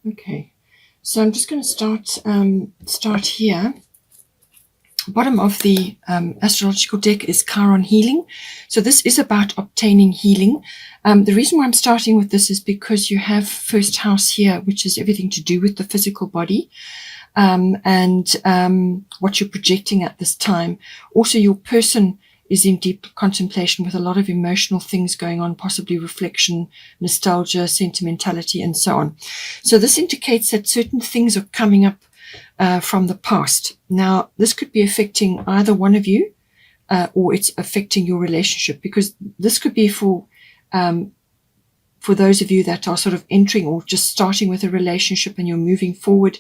Okay, so I'm just going to start here. Bottom of the astrological deck is Chiron healing. So this is about obtaining healing. The reason why I'm starting with this is because you have first house here, which is everything to do with the physical body, and what you're projecting at this time. Also, your person is in deep contemplation with a lot of emotional things going on, possibly reflection, nostalgia, sentimentality, and so on. So this indicates that certain things are coming up from the past. Now, this could be affecting either one of you, or it's affecting your relationship, because this could be for those of you that are sort of entering or just starting with a relationship and you're moving forward,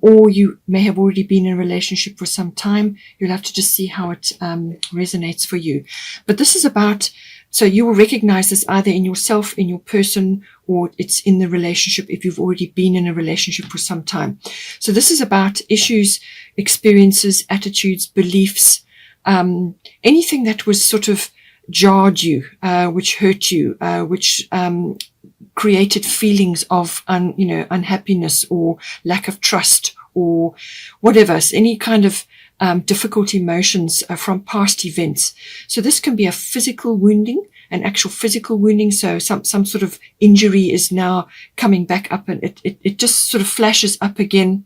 or you may have already been in a relationship for some time. You'll have to just see how it resonates for you. But this is about, so you will recognize this either in yourself, in your person, or it's in the relationship if you've already been in a relationship for some time. So this is about issues, experiences, attitudes, beliefs, anything that was sort of jarred you, which hurt you, which created feelings of unhappiness or lack of trust or whatever, so any kind of difficult emotions from past events. So this can be a physical wounding, an actual physical wounding. So some sort of injury is now coming back up, and it just sort of flashes up again,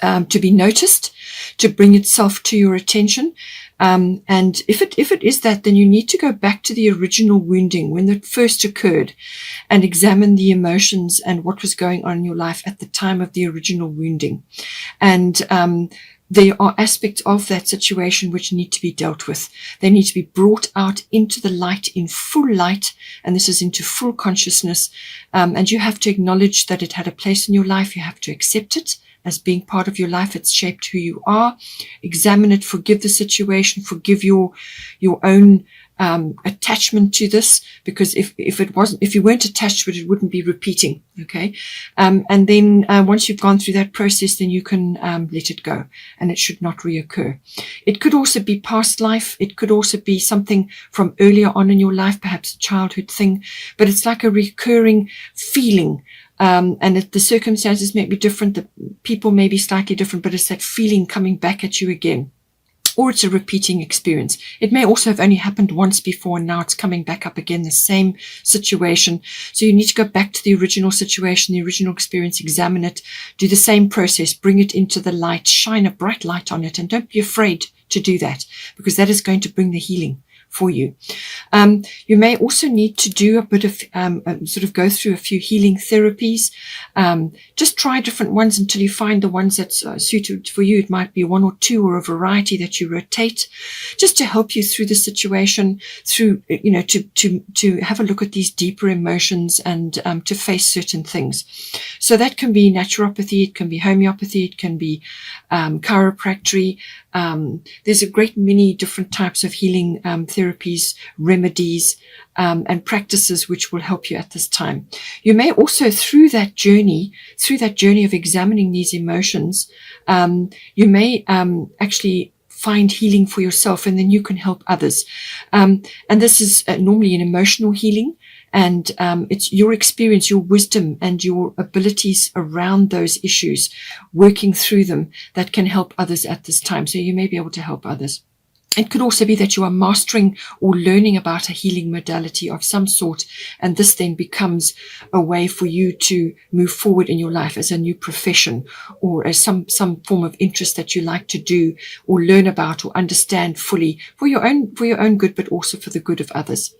to be noticed, to bring itself to your attention. And if it is that, then you need to go back to the original wounding when it first occurred and examine the emotions and what was going on in your life at the time of the original wounding. And there are aspects of that situation which need to be dealt with. They need to be brought out into the light, in full light, and this is into full consciousness. And you have to acknowledge that it had a place in your life. You have to accept it as being part of your life. It's shaped who you are. Examine it, forgive the situation, forgive your own attachment to this, because if you weren't attached to it, it wouldn't be repeating. Okay. And then once you've gone through that process, then you can let it go, and it should not reoccur. It could also be past life. It could also be something from earlier on in your life, perhaps a childhood thing, but it's like a recurring feeling. And the circumstances may be different, the people may be slightly different, but it's that feeling coming back at you again. Or it's a repeating experience. It may also have only happened once before, and now it's coming back up again, the same situation. So you need to go back to the original situation, the original experience, examine it, do the same process, bring it into the light, shine a bright light on it, and don't be afraid to do that, because that is going to bring the healing for you. You may also need to do a bit of sort of go through a few healing therapies. Just try different ones until you find the ones that's suited for you. It might be one or two or a variety that you rotate, just to help you through the situation, through to have a look at these deeper emotions and to face certain things. So that can be naturopathy, it can be homeopathy, it can be chiropractic. There's a great many different types of healing therapies, remedies, and practices which will help you at this time. You may also, through that journey of examining these emotions, you may actually find healing for yourself, and then you can help others. And this is normally an emotional healing. And it's your experience, your wisdom, and your abilities around those issues, working through them, that can help others at this time. So you may be able to help others. It could also be that you are mastering or learning about a healing modality of some sort, and this then becomes a way for you to move forward in your life as a new profession, or as some form of interest that you like to do or learn about or understand fully for your own good, but also for the good of others.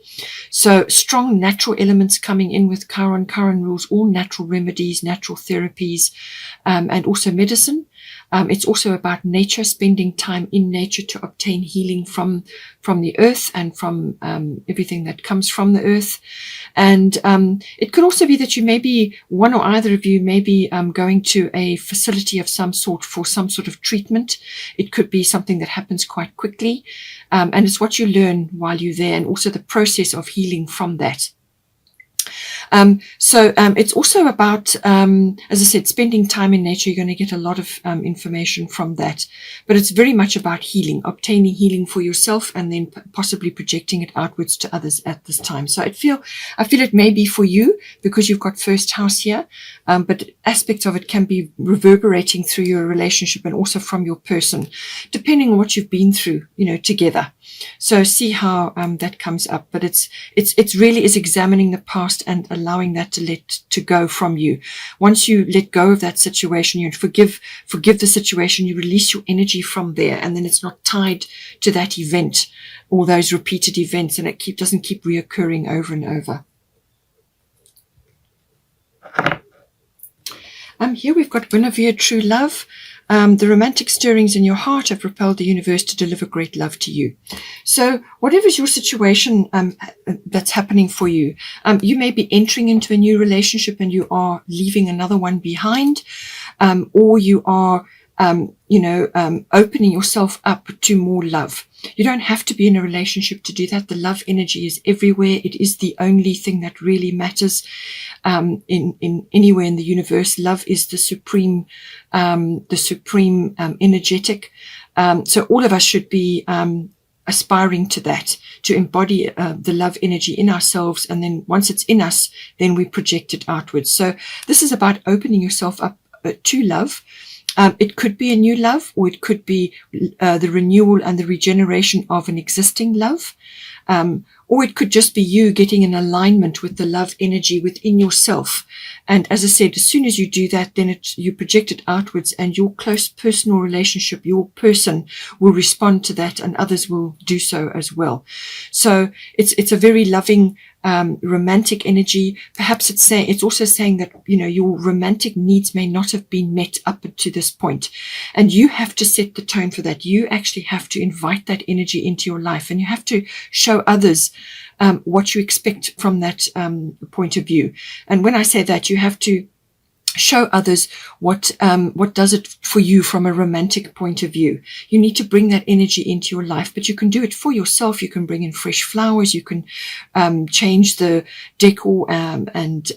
So strong natural elements coming in with Chiron. Chiron rules all natural remedies, natural therapies, and also medicine. It's also about nature, spending time in nature to obtain healing from the earth and from everything that comes from the earth. And it could also be that you may be, one or either of you may be going to a facility of some sort for some sort of treatment. It could be something that happens quite quickly, and it's what you learn while you're there, and also the process of healing from that. It's also about, as I said, spending time in nature. You're going to get a lot of information from that. But it's very much about healing, obtaining healing for yourself, and then possibly projecting it outwards to others at this time. So I feel it may be for you because you've got first house here, but aspects of it can be reverberating through your relationship and also from your person, depending on what you've been through, together. So see how that comes up. But it's really is examining the past and allowing that to go from you. Once you let go of that situation, you forgive the situation, you release your energy from there, and then it's not tied to that event or those repeated events, and it doesn't keep reoccurring over and over. Here we've got Guinevere, true love. The romantic stirrings in your heart have propelled the universe to deliver great love to you. So whatever's your situation that's happening for you, you may be entering into a new relationship and you are leaving another one behind, or you are opening yourself up to more love. You don't have to be in a relationship to do that. The love energy is everywhere. It is the only thing that really matters in anywhere in the universe. Love is the supreme energetic. So all of us should be aspiring to that, to embody the love energy in ourselves, and then once it's in us, then we project it outwards. So this is about opening yourself up to love. It could be a new love, or it could be the renewal and the regeneration of an existing love. Or it could just be you getting in alignment with the love energy within yourself. And as I said, as soon as you do that, then you project it outwards, and your close personal relationship, your person will respond to that, and others will do so as well. So it's a very loving, romantic energy. Perhaps it's also saying that, your romantic needs may not have been met up to this point, and you have to set the tone for that. You actually have to invite that energy into your life, and you have to show others what you expect from that point of view. And when I say that, you have to show others what does it for you from a romantic point of view. You need to bring that energy into your life, but you can do it for yourself. You can bring in fresh flowers. You can change the decor and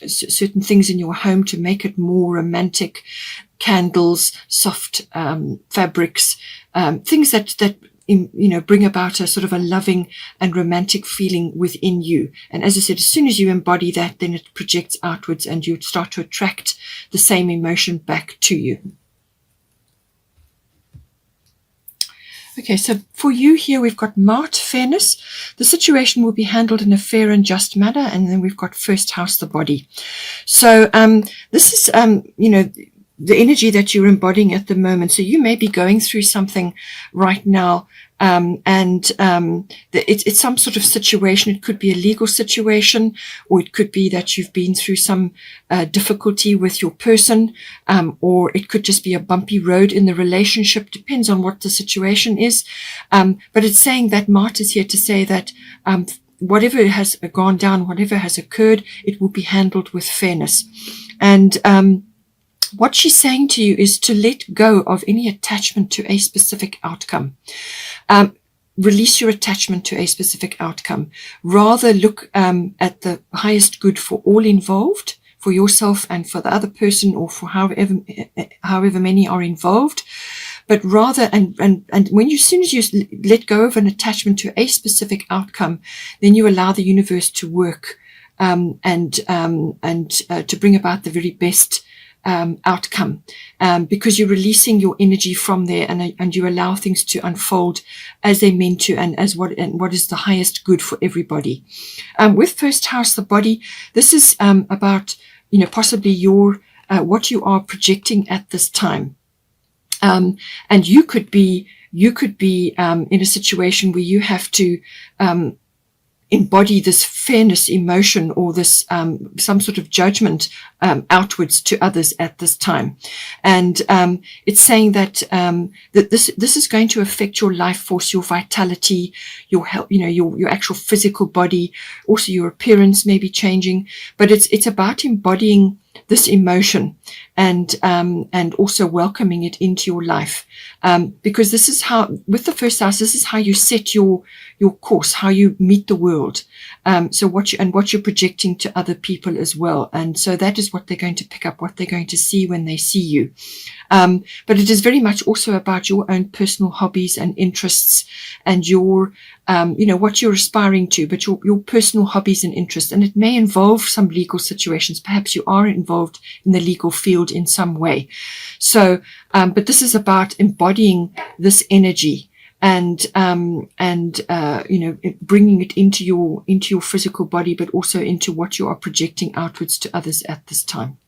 certain things in your home to make it more romantic. Candles, soft fabrics, things that bring about a sort of a loving and romantic feeling within you. And as I said, as soon as you embody that, then it projects outwards, and you start to attract the same emotion back to you. Okay, so for you here, we've got Mart, fairness. The situation will be handled in a fair and just manner. And then we've got first house, the body. So this is, the energy that you're embodying at the moment. So you may be going through something right now, it's some sort of situation. It could be a legal situation, or it could be that you've been through some difficulty with your person, or it could just be a bumpy road in the relationship. Depends on what the situation is. But it's saying that Mart is here to say that whatever has gone down, whatever has occurred, it will be handled with fairness. And what she's saying to you is to let go of any attachment to a specific outcome. Release your attachment to a specific outcome. Rather look at the highest good for all involved, for yourself and for the other person, or for however many are involved. But rather, and when as soon as you let go of an attachment to a specific outcome, then you allow the universe to work and to bring about the very best outcome, because you're releasing your energy from there, and you allow things to unfold as they're meant to, and what is the highest good for everybody. With first house, the body, this is about possibly your what you are projecting at this time, and you could be in a situation where you have to embody this fairness emotion, or this some sort of judgment outwards to others at this time. And it's saying that that this is going to affect your life force, your vitality, your health, your actual physical body, also your appearance may be changing. But it's about embodying this emotion and also welcoming it into your life, because this is how, with the first house, this is how you set your course, how you meet the world. So what you're projecting to other people as well. And so that is what they're going to pick up, what they're going to see when they see you. But it is very much also about your own personal hobbies and interests and your, what you're aspiring to, but your personal hobbies and interests. And it may involve some legal situations. Perhaps you are involved in the legal field in some way. So, but this is about embodying this energy and bringing it into your physical body, but also into what you are projecting outwards to others at this time.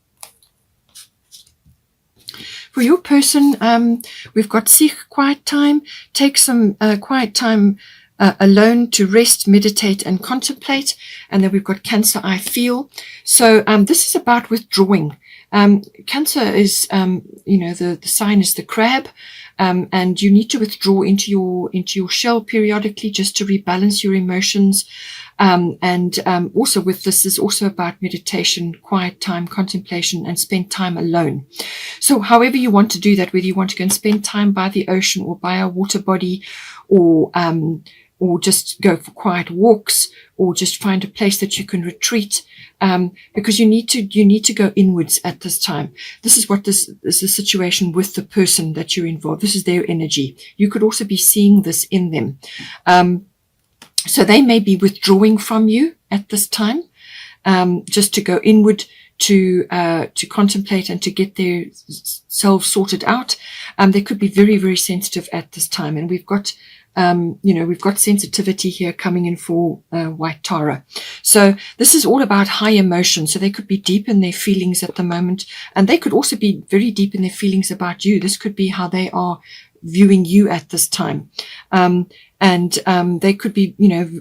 For your person, we've got seek quiet time. Take some quiet time alone to rest, meditate, and contemplate. And then we've got Cancer, I feel. So this is about withdrawing. Cancer is, the sign is the crab. And you need to withdraw into your shell periodically just to rebalance your emotions. Also with this is also about meditation, quiet time, contemplation, and spend time alone. So however you want to do that, whether you want to go and spend time by the ocean or by a water body, or just go for quiet walks, or just find a place that you can retreat, because you need to go inwards at this time. This is what this is the situation with the person that you're involved. This is their energy. You could also be seeing this in them. So they may be withdrawing from you at this time, just to go inward, to contemplate and to get their selves sorted out. They could be very, very sensitive at this time. And we've got sensitivity here coming in for White Tara. So this is all about high emotion. So they could be deep in their feelings at the moment. And they could also be very deep in their feelings about you. This could be how they are viewing you at this time. They could be,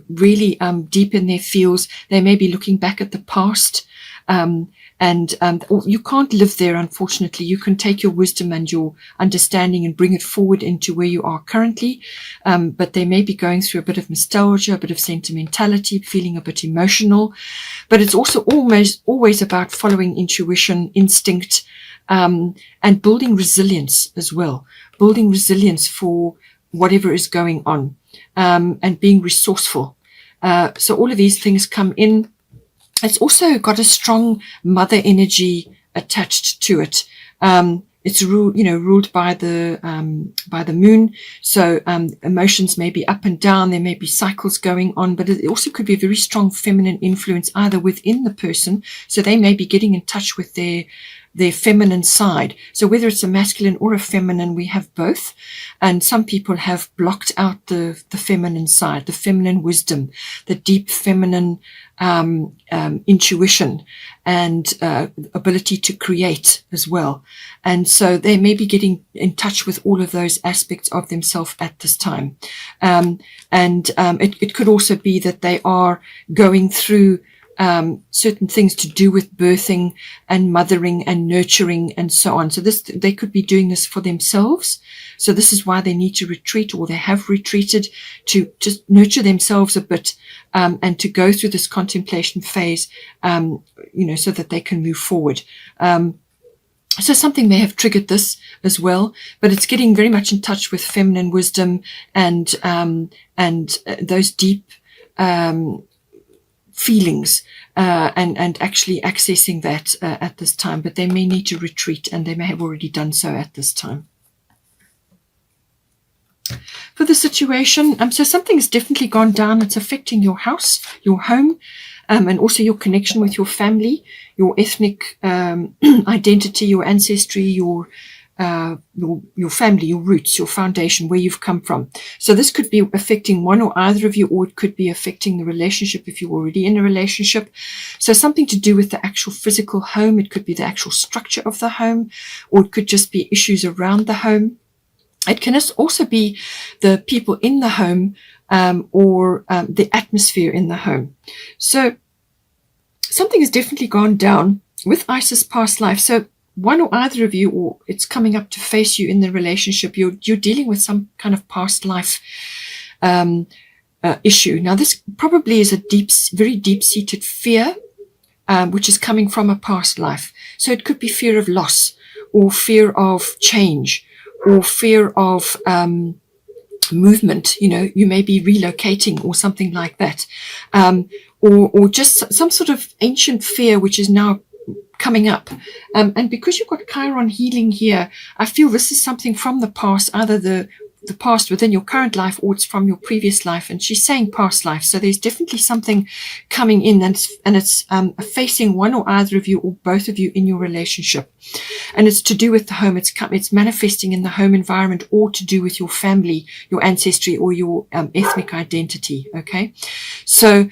really deep in their feels. They may be looking back at the past. You can't live there, unfortunately. You can take your wisdom and your understanding and bring it forward into where you are currently. But they may be going through a bit of nostalgia, a bit of sentimentality, feeling a bit emotional. But it's also always about following intuition, instinct, and building resilience as well. Building resilience for whatever is going on, and being resourceful. So all of these things come in. It's also got a strong mother energy attached to it. It's ruled by the moon. So, emotions may be up and down. There may be cycles going on, but it also could be a very strong feminine influence either within the person. So they may be getting in touch with their feminine side. So whether it's a masculine or a feminine, we have both. And some people have blocked out the feminine side, the feminine wisdom, the deep feminine intuition and ability to create as well. And so they may be getting in touch with all of those aspects of themselves at this time. It could also be that they are going through certain things to do with birthing and mothering and nurturing and so on. So they could be doing this for themselves. So this is why they need to retreat, or they have retreated, to just nurture themselves a bit, and to go through this contemplation phase, so that they can move forward. So something may have triggered this as well, but it's getting very much in touch with feminine wisdom and those deep, feelings, and actually accessing that at this time. But they may need to retreat, and they may have already done so at this time. For the situation, so something's definitely gone down. It's affecting your house, your home, and also your connection with your family, your ethnic identity, your ancestry, your family, your roots, your foundation, where you've come from. So this could be affecting one or either of you, or it could be affecting the relationship if you're already in a relationship. So something to do with the actual physical home. It could be the actual structure of the home, or it could just be issues around the home. It can also be the people in the home, or the atmosphere in the home. So something has definitely gone down with Isis past life. So one or either of you, or it's coming up to face you in the relationship, you're dealing with some kind of past life issue. Now, this probably is a very deep-seated fear, which is coming from a past life. So it could be fear of loss, or fear of change, or fear of movement. You may be relocating or something like that, or just some sort of ancient fear which is now coming up. And because you've got Chiron healing here, I feel this is something from the past, either the past within your current life or it's from your previous life. And she's saying past life. So there's definitely something coming in, and it's facing one or either of you or both of you in your relationship. And it's to do with the home. It's manifesting in the home environment, or to do with your family, your ancestry, or your ethnic identity. Okay. So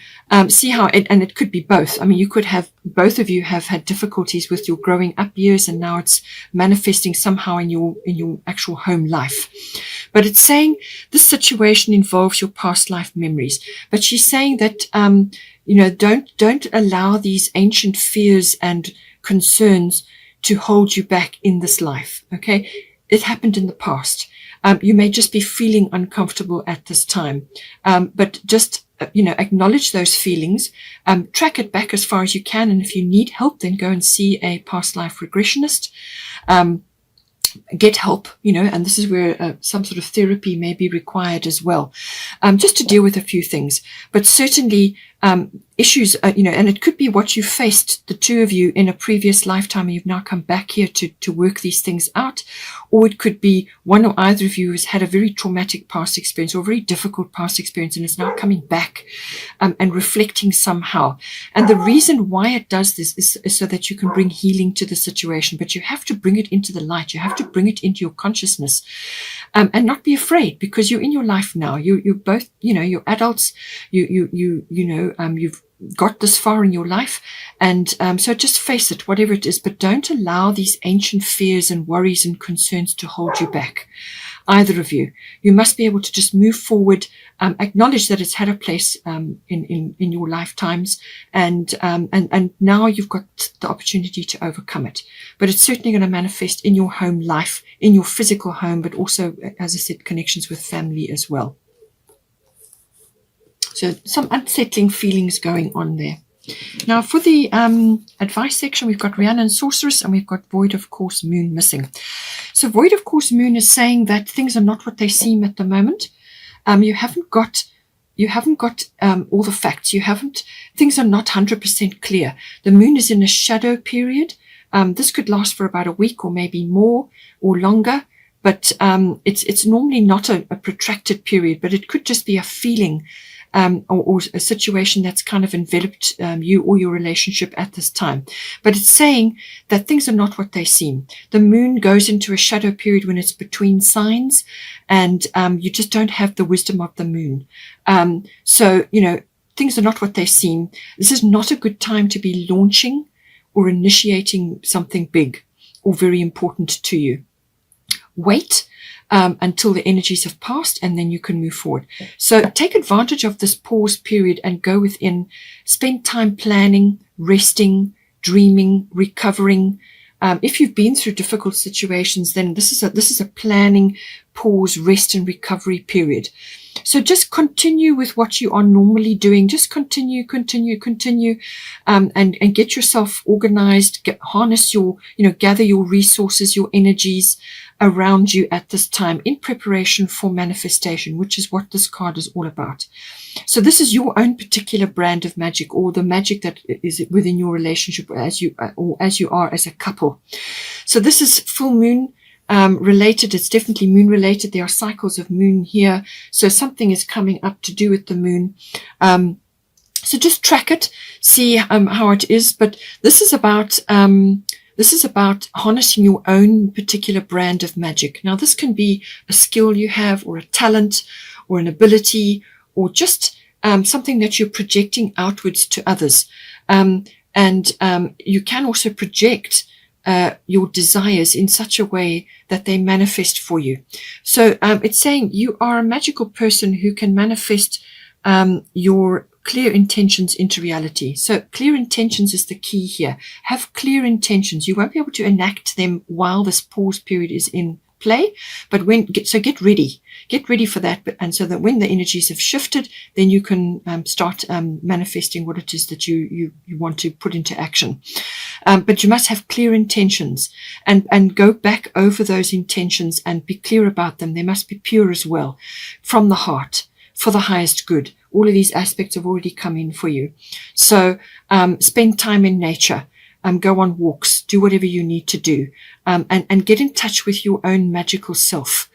see how and it could be both. I mean, you could have, both of you have had difficulties with your growing up years, and now it's manifesting somehow in your actual home life. But it's saying this situation involves your past life memories. But she's saying that don't allow these ancient fears and concerns to hold you back in this life. Okay, it happened in the past. You may just be feeling uncomfortable at this time, but just acknowledge those feelings, track it back as far as you can, and if you need help, then go and see a past life regressionist. Get help, and this is where some sort of therapy may be required as well, just to deal with a few things. But certainly issues, and it could be what you faced, the two of you, in a previous lifetime, and you've now come back here to work these things out. Or it could be one or either of you has had a very traumatic past experience or a very difficult past experience, and is now coming back and reflecting somehow. And the reason why it does this is so that you can bring healing to the situation, but you have to bring it into the light. You have to bring it into your consciousness, and not be afraid, because you're in your life now. You're both, you're adults. You've got this far in your life, and so just face it, whatever it is, but don't allow these ancient fears and worries and concerns to hold you back, either of you. You must be able to just move forward, acknowledge that it's had a place in your lifetimes, and now you've got the opportunity to overcome it. But it's certainly going to manifest in your home life, in your physical home, but also, as I said, connections with family as well. So some unsettling feelings going on there. Now for the advice section, we've got Rhiannon Sorceress, and we've got Void of Course Moon missing. So Void of Course Moon is saying that things are not what they seem at the moment. You haven't got all the facts. Things are not 100% clear. The moon is in a shadow period. This could last for about a week or maybe more or longer. But it's normally not a protracted period, but it could just be a feeling or a situation that's kind of enveloped you or your relationship at this time. But it's saying that things are not what they seem. The moon goes into a shadow period when it's between signs, and you just don't have the wisdom of the moon. So things are not what they seem. This is not a good time to be launching or initiating something big or very important to you. Wait until the energies have passed, and then you can move forward. So take advantage of this pause period and go within. Spend time planning, resting, dreaming, recovering. If you've been through difficult situations, then this is a planning, pause, rest, and recovery period. So just continue with what you are normally doing. Just continue, and get yourself organized. Harness your, gather your resources, your energies around you at this time in preparation for manifestation, which is what this card is all about. So this is your own particular brand of magic, or the magic that is within your relationship as you are as a couple. So this is full moon related. It's definitely moon related. There are cycles of moon here. So something is coming up to do with the moon. So just track it, see how it is. But this is about harnessing your own particular brand of magic. Now, this can be a skill you have, or a talent, or an ability, or just something that you're projecting outwards to others. And you can also project your desires in such a way that they manifest for you. So it's saying you are a magical person who can manifest your clear intentions into reality. So clear intentions is the key here. Have clear intentions. You won't be able to enact them while this pause period is in play. But get ready for that. And so that when the energies have shifted, then you can start manifesting what it is that you want to put into action. But you must have clear intentions and go back over those intentions and be clear about them. They must be pure as well, from the heart, for the highest good. All of these aspects have already come in for you. So spend time in nature. Go on walks, do whatever you need to do, and get in touch with your own magical self.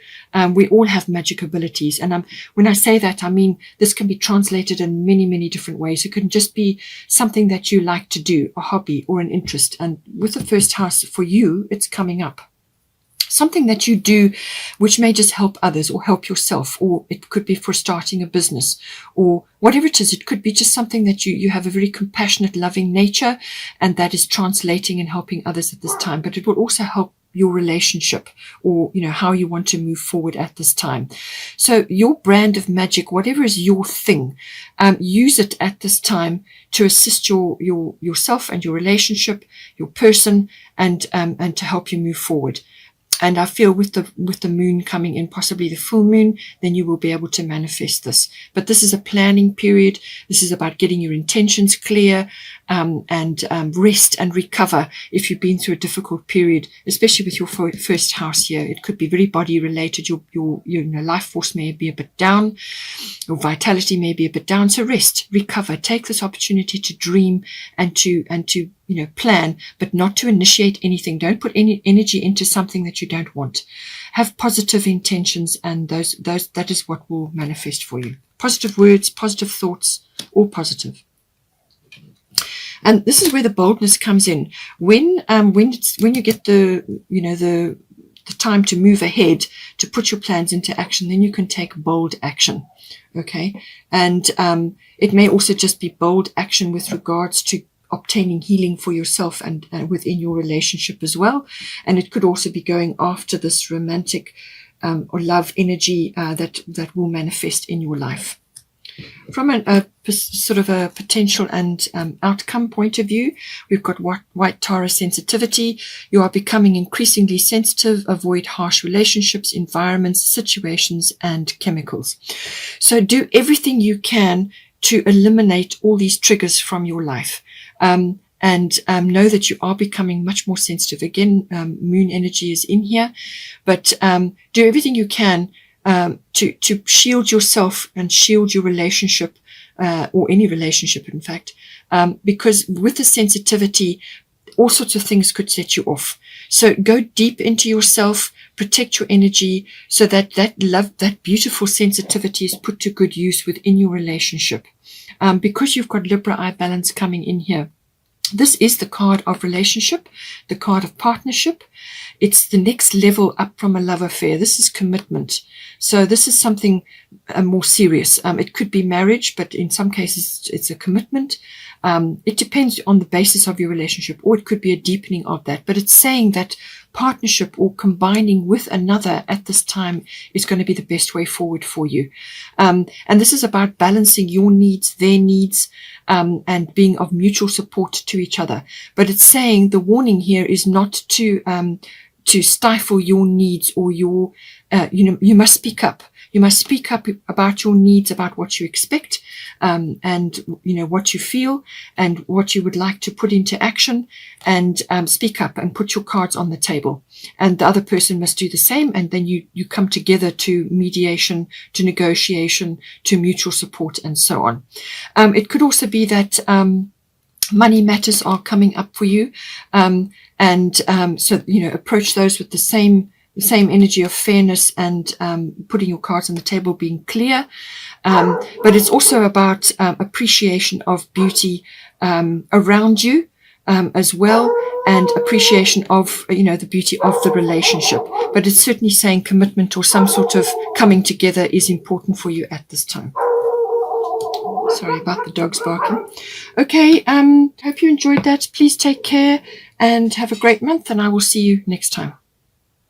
We all have magic abilities. And when I say that, I mean this can be translated in many, many different ways. It can just be something that you like to do, a hobby or an interest. And with the first house for you, it's coming up. Something that you do which may just help others or help yourself, or it could be for starting a business or whatever it is. It could be just something that you have a very compassionate, loving nature, and that is translating and helping others at this time. But it will also help your relationship, or how you want to move forward at this time. So your brand of magic, whatever is your thing, use it at this time to assist yourself and your relationship, your person, and to help you move forward. And I feel with the moon coming in, possibly the full moon, then you will be able to manifest this. But this is a planning period. This is about getting your intentions clear, and rest and recover if you've been through a difficult period, especially with your first house here. It could be very body related. Your life force may be a bit down. Your vitality may be a bit down. So rest, recover, take this opportunity to dream and to plan, but not to initiate anything. Don't put any energy into something that you don't want. Have positive intentions, and that is what will manifest for you. Positive words, positive thoughts, all positive. And this is where the boldness comes in. When you get the time to move ahead, to put your plans into action, then you can take bold action. Okay. And it may also just be bold action with regards to obtaining healing for yourself and within your relationship as well. And it could also be going after this romantic or love energy that will manifest in your life. From a sort of a potential and outcome point of view, we've got white Taurus sensitivity. You are becoming increasingly sensitive. Avoid harsh relationships, environments, situations, and chemicals. So do everything you can to eliminate all these triggers from your life. And know that you are becoming much more sensitive. Again, moon energy is in here, but do everything you can to shield yourself and shield your relationship, or any relationship, in fact, because with the sensitivity, all sorts of things could set you off. So go deep into yourself, protect your energy, so that love, that beautiful sensitivity is put to good use within your relationship. Because you've got Libra eye balance coming in here. This is the card of relationship, the card of partnership. It's the next level up from a love affair. This is commitment. So this is something more serious. It could be marriage, but in some cases it's a commitment. It depends on the basis of your relationship, or it could be a deepening of that. But it's saying that partnership or combining with another at this time is going to be the best way forward for you. And this is about balancing your needs, their needs, and being of mutual support to each other. But it's saying the warning here is not to stifle your needs or your, you must speak up. You must speak up about your needs, about what you expect, and what you feel and what you would like to put into action, and speak up and put your cards on the table. And the other person must do the same, and then you come together to mediation, to negotiation, to mutual support, and so on. It could also be that money matters are coming up for you, so approach those with the same energy of fairness and putting your cards on the table, being clear. But it's also about appreciation of beauty around you as well, and appreciation of the beauty of the relationship. But it's certainly saying commitment or some sort of coming together is important for you at this time. Sorry about the dogs barking. Okay, hope you enjoyed that. Please take care and have a great month, and I will see you next time.